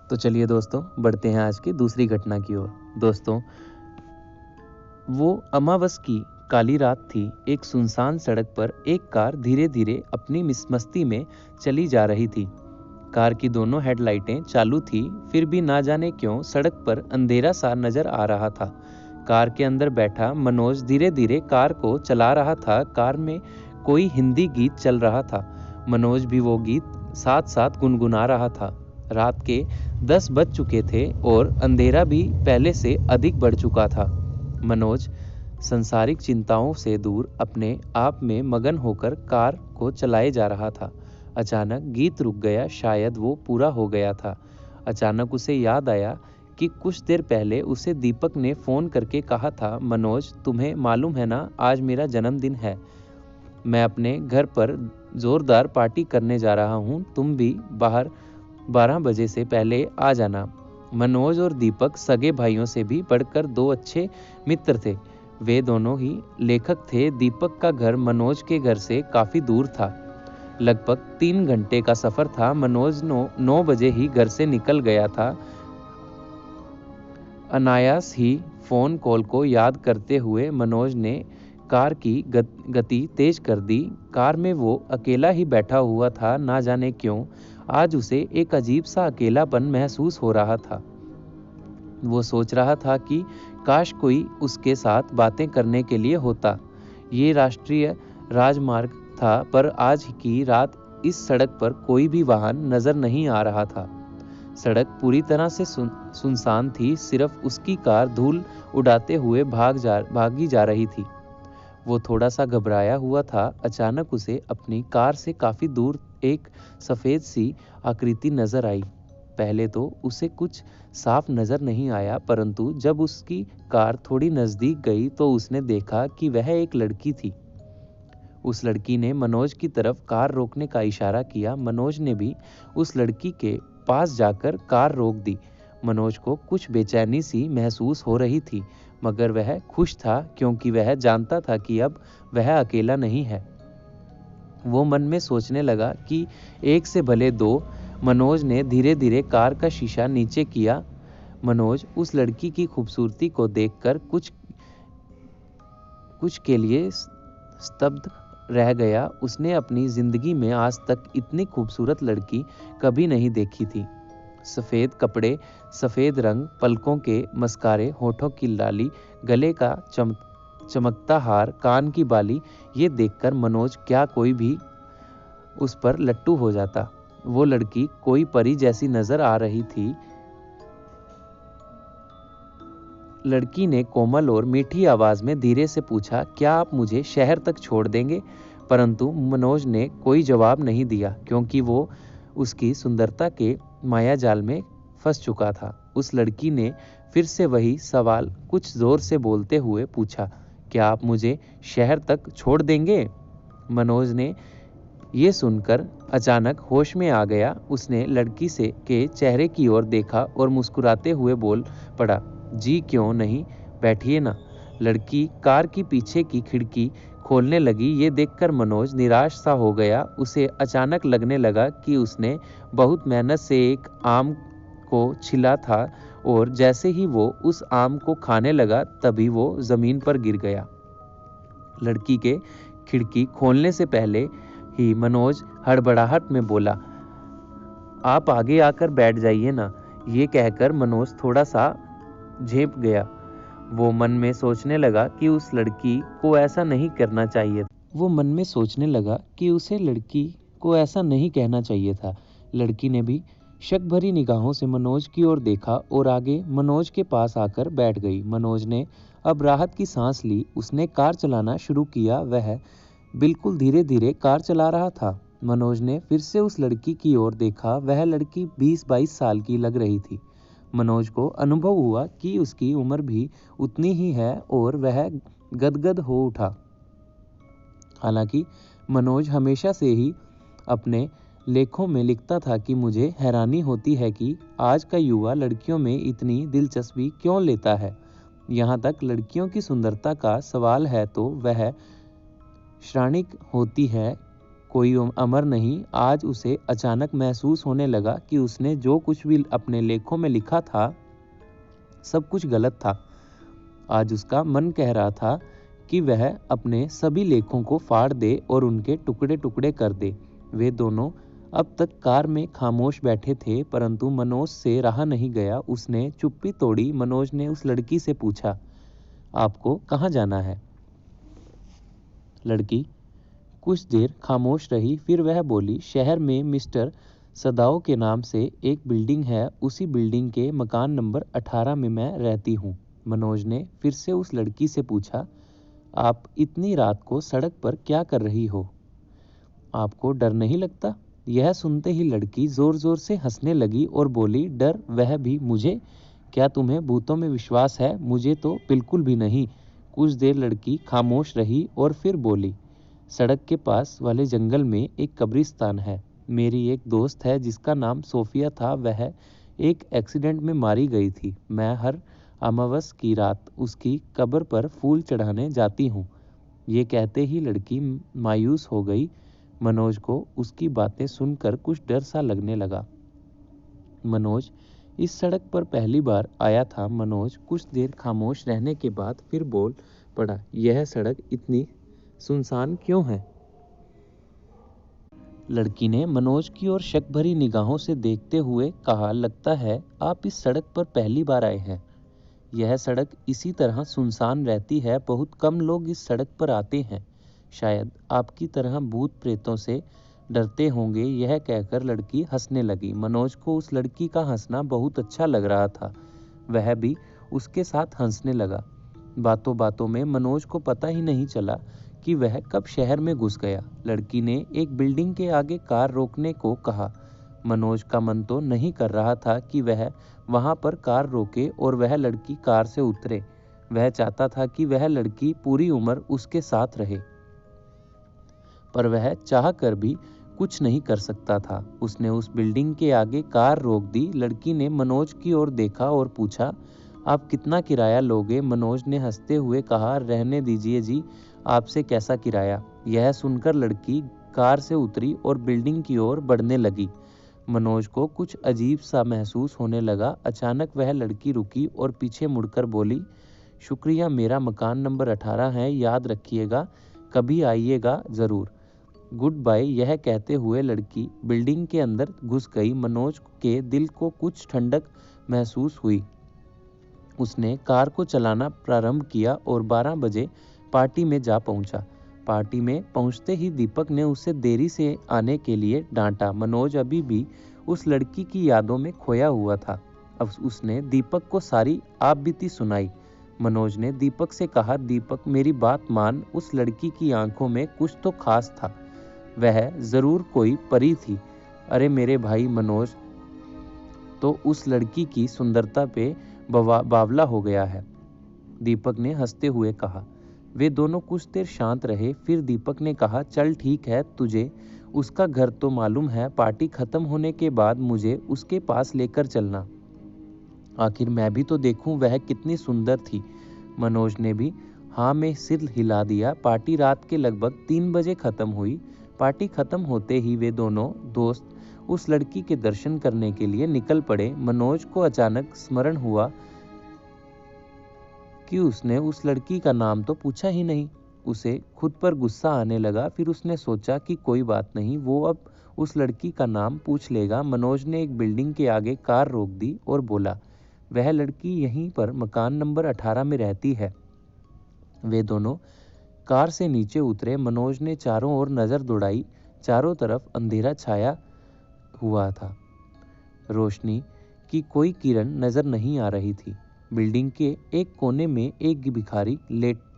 तो चलिए दोस्तों, बढ़ते हैं आज की दूसरी घटना की ओर। दोस्तों, वो अमावस की काली रात थी। एक सुनसान सड़क पर एक कार धीरे धीरे अपनी मस्ती में चली जा रही थी। कार की दोनों हेडलाइटें चालू थी, फिर भी ना जाने क्यों सड़क पर अंधेरा सा नजर आ रहा था। कार के अंदर बैठा मनोज धीरे धीरे कार को चला रहा था। कार में कोई हिंदी गीत चल रहा था। मनोज भी वो गीत साथ साथ गुनगुना रहा था। रात के 10 बज चुके थे और अंधेरा भी पहले से अधिक बढ़ चुका था। मनोज संसारिक चिंताओं से दूर अपने आप में मगन होकर कार को चलाए जा रहा था। अचानक गीत रुक गया। शायद वो पूरा हो गया था। अचानक उसे याद आया कि कुछ देर पहले उसे दीपक ने फ़ोन करके कहा था, मनोज तुम्हें मालूम है ना, आज मेरा जन्मदिन है। मैं अपने घर पर ज़ोरदार पार्टी करने जा रहा हूँ, तुम भी बाहर 12 बजे से पहले आ जाना। मनोज और दीपक सगे भाइयों से भी बढ़कर 2 अच्छे मित्र थे। वे दोनों ही लेखक थे। दीपक का घर मनोज के घर से काफ़ी दूर था। लगभग 3 घंटे का सफ़र था। मनोज 9 बजे ही घर से निकल गया था। अनायास ही फ़ोन कॉल को याद करते हुए मनोज ने कार की गति तेज कर दी। कार में वो अकेला ही बैठा हुआ था। ना जाने क्यों आज उसे एक अजीब सा अकेलापन महसूस हो रहा था। वो सोच रहा था कि काश कोई उसके साथ बातें करने के लिए होता। ये राष्ट्रीय राजमार्ग था, पर आज की रात इस सड़क पर कोई भी वाहन नजर नहीं आ रहा था। सड़क पूरी तरह से सुनसान थी। सिर्फ उसकी कार धूल उड़ाते हुए भागी जा रही थी। वो थोड़ा सा घबराया हुआ था। अचानक उसे अपनी कार से काफी दूर एक सफेद सी आकृति नजर आई। पहले तो उसे कुछ साफ नजर नहीं आया, परंतु जब उसकी कार थोड़ी नजदीक गई तो उसने देखा कि वह एक लड़की थी। उस लड़की ने मनोज की तरफ कार रोकने का इशारा किया। मनोज ने भी उस लड़की के पास जाकर कार रोक दी। मनोज को कुछ बेचैनी सी महसूस हो रही थी, मगर वह खुश था क्योंकि वह जानता था कि अब वह अकेला नहीं है। वो मन में सोचने लगा कि एक से भले दो। मनोज ने धीरे धीरे कार का शीशा नीचे किया। मनोज उस लड़की की खूबसूरती को देखकर कुछ के लिए स्तब्ध रह गया। उसने अपनी जिंदगी में आज तक इतनी खूबसूरत लड़की कभी नहीं देखी थी। सफेद कपड़े, सफेद रंग, पलकों के मस्कारे, होठों की लाली, गले का चमकता हार, कान की बाली, ये देखकर मनोज क्या कोई भी उस पर लट्टू हो जाता। वो लड़की कोई परी जैसी नजर आ रही थी। लड़की ने कोमल और मीठी आवाज में धीरे से पूछा, क्या आप मुझे शहर तक छोड़ देंगे? परंतु मनोज ने कोई जवाब नहीं दिया, क्योंकि वो उसकी सुंदरता के मायाजाल में फंस चुका था। उस लड़की ने फिर से वही सवाल कुछ जोर से बोलते हुए पूछा, क्या आप मुझे शहर तक छोड़ देंगे? मनोज ने ये सुनकर अचानक होश में आ गया। उसने लड़की के चेहरे की ओर देखा और मुस्कुराते हुए बोल पड़ा, जी क्यों नहीं, बैठिए ना। लड़की कार की पीछे की खिड़की खोलने लगी। ये देखकर मनोज निराश सा हो गया। उसे अचानक लगने लगा कि उसने बहुत मेहनत से एक आम को छिला था और जैसे ही वो उस आम को खाने लगा तभी वो जमीन पर गिर गया। लड़की के खिड़की खोलने से पहले ही मनोज हड़बड़ाहट में बोला, आप आगे आकर बैठ जाइए ना। ये कहकर मनोज थोड़ा सा झेप गया। वो मन में सोचने लगा कि उस लड़की को ऐसा नहीं करना चाहिए। वो मन में सोचने लगा कि उसे लड़की को ऐसा नहीं कहना चाहिए था। लड़की ने भी शक भरी निगाहों से मनोज की ओर देखा और आगे मनोज के पास आकर बैठ गई। मनोज ने अब राहत की सांस ली। उसने कार चलाना शुरू किया। वह बिल्कुल धीरे धीरे कार चला रहा था। मनोज ने फिर से उस लड़की की ओर देखा। वह लड़की 20-22 साल की लग रही थी। मनोज को अनुभव हुआ कि उसकी उम्र भी उतनी ही है और वह गदगद हो उठा। हालांकि मनोज हमेशा से ही अपने लेखों में लिखता था कि मुझे हैरानी होती है कि आज का युवा लड़कियों में इतनी दिलचस्पी क्यों लेता है। यहाँ तक लड़कियों की सुंदरता का सवाल है तो वह क्षणिक होती है कोई अमर नहीं। आज उसे अचानक महसूस होने लगा कि उसने जो कुछ भी अपने लेखों में लिखा था सब कुछ गलत था। आज उसका मन कह रहा था कि वह अपने सभी लेखों को फाड़ दे और उनके टुकड़े टुकड़े कर दे। वे दोनों अब तक कार में खामोश बैठे थे, परंतु मनोज से रहा नहीं गया। उसने चुप्पी तोड़ी। मनोज ने उस लड़की से पूछा, आपको कहाँ जाना है? लड़की कुछ देर खामोश रही, फिर वह बोली, शहर में मिस्टर सदाओ के नाम से एक बिल्डिंग है, उसी बिल्डिंग के मकान नंबर 18 में मैं रहती हूँ। मनोज ने फिर से उस लड़की से पूछा, आप इतनी रात को सड़क पर क्या कर रही हो? आपको डर नहीं लगता? यह सुनते ही लड़की जोर जोर से हंसने लगी और बोली, डर? वह भी मुझे? क्या तुम्हें भूतों में विश्वास है? मुझे तो बिल्कुल भी नहीं। कुछ देर लड़की खामोश रही और फिर बोली, सड़क के पास वाले जंगल में एक कब्रिस्तान है। मेरी एक दोस्त है जिसका नाम सोफिया था, वह एक एक्सीडेंट में मारी गई थी। मैं हर अमावस की रात उसकी कब्र पर फूल चढ़ाने जाती हूँ। ये कहते ही लड़की मायूस हो गई। मनोज को उसकी बातें सुनकर कुछ डर सा लगने लगा। मनोज इस सड़क पर पहली बार आया था। मनोज कुछ देर खामोश रहने के बाद फिर बोल पड़ा, यह सड़क इतनी सुनसान क्यों है? लड़की ने मनोज की ओर शक भरी निगाहों से देखते हुए कहा, लगता है आप इस सड़क पर पहली बार आए हैं। यह सड़क इसी तरह सुनसान रहती है, बहुत कम लोग इस सड़क पर आते हैं। शायद आपकी तरह भूत प्रेतों से डरते होंगे। यह कहकर लड़की हंसने लगी। मनोज को उस लड़की का हंसना बहुत अच्छा लग रहा था। वह भी उसके साथ हंसने लगा। बातों बातों में मनोज को पता ही नहीं चला कि वह कब शहर में घुस गया। लड़की ने एक बिल्डिंग के आगे कार रोकने को कहा। मनोज का मन तो नहीं कर रहा था कि वह वहां पर कार रोके और वह लड़की कार से उतरे। वह चाहता था कि वह लड़की पूरी उम्र उसके साथ रहे, पर वह चाह कर भी कुछ नहीं कर सकता था। उसने उस बिल्डिंग के आगे कार रोक दी। लड़की ने मनोज की ओर देखा और पूछा, आप कितना किराया लोगे? मनोज ने हंसते हुए कहा, रहने दीजिए जी, आपसे कैसा किराया? यह सुनकर लड़की कार से उतरी और बिल्डिंग की ओर बढ़ने लगी। मनोज को कुछ अजीब सा महसूस होने लगा। अचानक वह लड़की रुकी और पीछे मुड़कर बोली, शुक्रिया, मेरा मकान नंबर 18 है, याद रखिएगा, कभी आइएगा ज़रूर। Good bye. यह कहते हुए लड़की बिल्डिंग के अंदर घुस गई। मनोज के दिल को कुछ ठंडक महसूस हुई। उसने कार को चलाना प्रारंभ किया और 12 बजे पार्टी में जा पहुंचा। पार्टी में पहुंचते ही दीपक ने उसे देरी से आने के लिए डांटा। मनोज अभी भी उस लड़की की यादों में खोया हुआ था। अब उसने दीपक को सारी आपबीती सुनाई। मनोज ने दीपक से कहा, दीपक मेरी बात मान, उस लड़की की आंखों में कुछ तो खास था, वह जरूर कोई परी थी। अरे मेरे भाई मनोज तो उस लड़की की सुंदरता पे बावला हो गया है, दीपक ने हंसते हुए कहा। वे दोनों कुछ देर शांत रहे। फिर दीपक ने कहा, चल ठीक है, तुझे उसका घर तो मालूम है, पार्टी खत्म होने के बाद मुझे उसके पास लेकर चलना, आखिर मैं भी तो देखूं वह कितनी सुंदर थी। मनोज ने भी हाँ में सिर हिला दिया। पार्टी रात के लगभग 3 बजे खत्म हुई। पार्टी खत्म होते ही वे दोनों दोस्त उस लड़की के दर्शन करने के लिए निकल पड़े। मनोज को अचानक स्मरण हुआ कि उसने उस लड़की का नाम तो पूछा ही नहीं। उसे खुद पर गुस्सा आने लगा। फिर उसने सोचा कि कोई बात नहीं, वो अब उस लड़की का नाम पूछ लेगा। मनोज ने एक बिल्डिंग के आगे कार रोक दी और बोला, वह लड़की यहीं पर मकान नंबर 18 में रहती है। वे दोनों कार से नीचे उतरे। मनोज ने चारों ओर नजर दौड़ाई। चारों तरफ अंधेरा छाया हुआ था। रोशनी की कोई किरण नजर नहीं आ रही थी। बिल्डिंग के एक कोने में एक भिखारी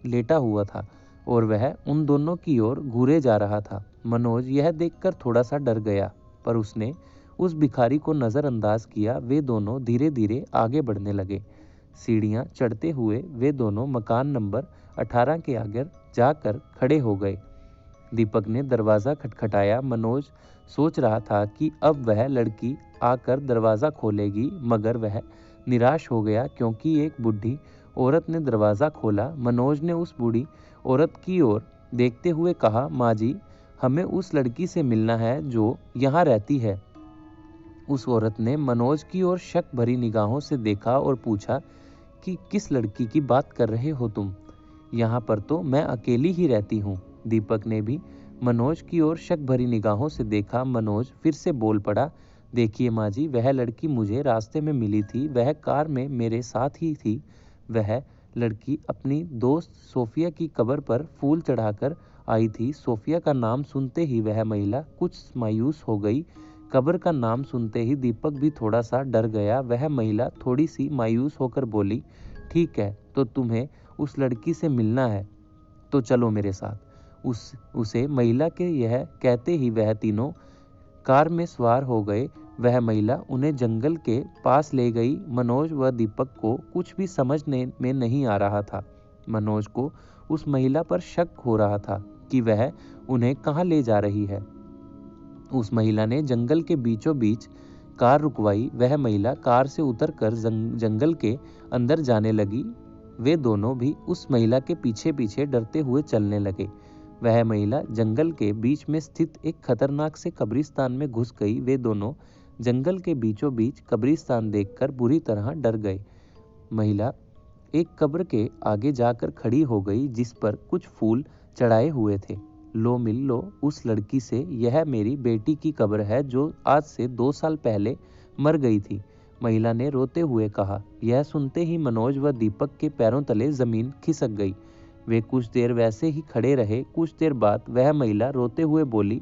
लेटा हुआ था और वह उन दोनों की ओर घूरे जा रहा था। मनोज यह देखकर थोड़ा सा डर गया, पर उसने उस भिखारी को नजरअंदाज किया। वे दोनों धीरे धीरे आगे बढ़ने लगे। सीढ़ियां चढ़ते हुए वे दोनों मकान नंबर 18 के आगे जाकर खड़े हो गए। दीपक ने दरवाजा खटखटाया। मनोज सोच रहा था कि अब वह लड़की आकर दरवाजा खोलेगी, मगर वह निराश हो गया क्योंकि एक बूढ़ी औरत ने दरवाजा खोला। मनोज ने उस बूढ़ी औरत की ओर देखते हुए कहा, माँ जी, हमें उस लड़की से मिलना है जो यहाँ रहती है। उस औरत ने मनोज की ओर शक भरी निगाहों से देखा और पूछा कि किस लड़की की बात कर रहे हो तुम? यहाँ पर तो मैं अकेली ही रहती हूँ। दीपक ने भी मनोज की ओर शक भरी निगाहों से देखा। मनोज फिर से बोल पड़ा, देखिए माँ जी, वह लड़की मुझे रास्ते में मिली थी, वह कार में मेरे साथ ही थी। वह लड़की अपनी दोस्त सोफिया की कब्र पर फूल चढ़ाकर आई थी। सोफिया का नाम सुनते ही वह महिला कुछ मायूस हो गई। कब्र का नाम सुनते ही दीपक भी थोड़ा सा डर गया। वह महिला थोड़ी सी मायूस होकर बोली, ठीक है, तो तुम्हें उस लड़की से मिलना है तो चलो मेरे साथ। उसे महिला के यह कहते ही वह तीनों कार में सवार हो गए। वह महिला उन्हें जंगल के पास ले गई। मनोज व दीपक को कुछ भी समझने में नहीं आ रहा था। मनोज को उस महिला पर शक हो रहा था कि वह उन्हें कहाँ ले जा रही है। उस महिला ने जंगल के बीचों बीच कार रुकवाई। वह महिला कार से उतरकर जंगल के अंदर जाने लगी। वे दोनों भी उस महिला के पीछे पीछे डरते हुए चलने लगे। वह महिला जंगल के बीच में स्थित एक खतरनाक से कब्रिस्तान में घुस गई। वे दोनों जंगल के बीचों बीच कब्रिस्तान देखकर बुरी तरह डर गए। महिला एक कब्र के आगे जाकर खड़ी हो गई जिस पर कुछ फूल चढ़ाए हुए थे। लो मिल लो उस लड़की से, यह मेरी बेटी की कब्र है जो आज से 2 साल पहले मर गई थी, महिला ने रोते हुए कहा। यह सुनते ही मनोज व दीपक के पैरों तले जमीन खिसक गई। वे कुछ देर वैसे ही खड़े रहे। कुछ देर बाद वह महिला रोते हुए बोली,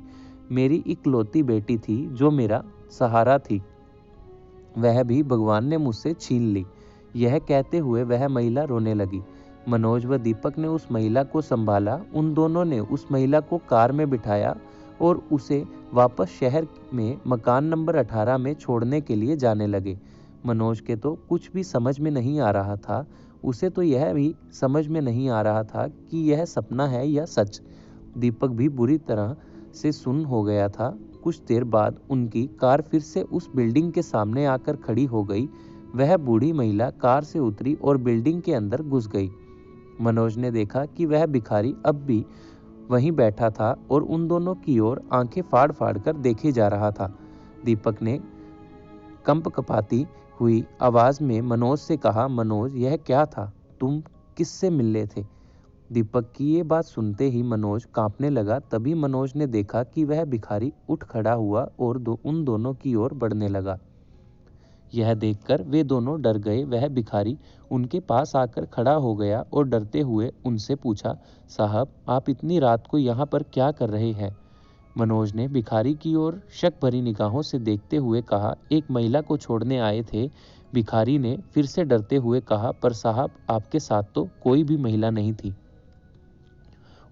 मेरी इकलौती बेटी थी जो मेरा सहारा थी, वह भी भगवान ने मुझसे छीन ली। यह कहते हुए वह महिला रोने लगी। मनोज व दीपक ने उस महिला को संभाला। उन दोनों ने उस महिला को कार में बिठाया और उसे वापस शहर में मकान नंबर 18 में छोड़ने के लिए जाने लगे। मनोज के तो कुछ भी समझ में नहीं आ रहा था। उसे तो यह भी समझ में नहीं आ रहा था कि यह सपना है या सच। दीपक भी बुरी तरह से सुन्न हो गया था। कुछ देर बाद उनकी कार फिर से उस बिल्डिंग के सामने आकर खड़ी हो गई। वह बूढ़ी महिला कार से उतरी और बिल्डिंग के अंदर घुस गई। मनोज ने देखा कि वह भिखारी अब भी वहीं बैठा था और उन दोनों की ओर आंखें फाड़ फाड़ कर देखे जा रहा था। दीपक ने कंप कपाती हुई आवाज में मनोज से कहा, मनोज, यह क्या था? तुम किससे मिले थे? दीपक की ये बात सुनते ही मनोज कांपने लगा। तभी मनोज ने देखा कि वह भिखारी उठ खड़ा हुआ और उन दोनों की ओर बढ़ने लगा। यह देखकर वे दोनों डर गए। वह भिखारी उनके पास आकर खड़ा हो गया और डरते हुए उनसे पूछा, साहब, आप इतनी रात को यहाँ पर क्या कर रहे हैं? मनोज ने भिखारी की ओर शक भरी निगाहों से देखते हुए कहा, एक महिला को छोड़ने आए थे। भिखारी ने फिर से डरते हुए कहा, पर साहब, आपके साथ तो कोई भी महिला नहीं थी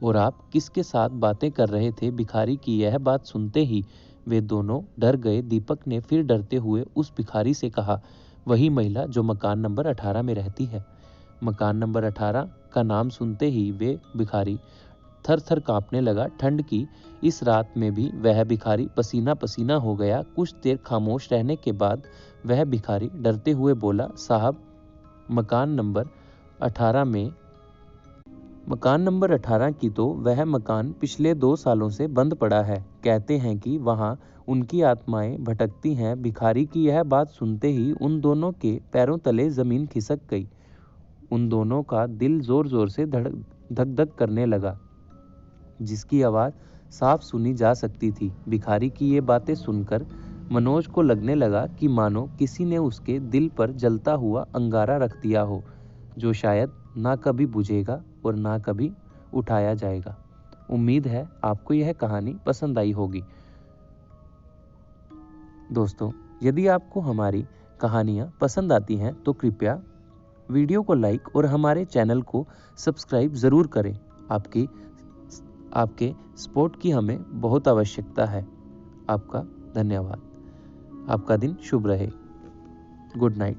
और आप किसके साथ बातें कर रहे थे? भिखारी की यह बात सुनते ही वे दोनों डर गए। दीपक ने फिर डरते हुए उस भिखारी से कहा, वही महिला जो मकान नंबर 18 में रहती है। मकान नंबर 18 का नाम सुनते ही वे भिखारी थर थर कांपने लगा। ठंड की इस रात में भी वह भिखारी पसीना पसीना हो गया। कुछ देर खामोश रहने के बाद वह भिखारी डरते हुए बोला, साहब, मकान नंबर 18 की तो वह मकान पिछले 2 सालों से बंद पड़ा है। कहते हैं कि वहां उनकी आत्माएं भटकती हैं। भिखारी की यह बात सुनते ही उन दोनों के पैरों तले जमीन खिसक गई। उन दोनों का दिल जोर जोर से धक धक करने लगा, जिसकी आवाज साफ सुनी जा सकती थी। भिखारी की ये बातें सुनकर मनोज को लगने लगा कि मानो किसी ने उसके दिल पर जलता हुआ अंगारा रख दिया हो, जो शायद ना कभी बुझेगा और ना कभी उठाया जाएगा। उम्मीद है आपको यह कहानी पसंद आई होगी। दोस्तों, यदि आपको हमारी कहानियाँ पसंद आती हैं तो कृपया वीडियो को लाइक और हमारे चैनल को सब्सक्राइब ज़रूर करें। आपके सपोर्ट की हमें बहुत आवश्यकता है। आपका धन्यवाद। आपका दिन शुभ रहे। Good night.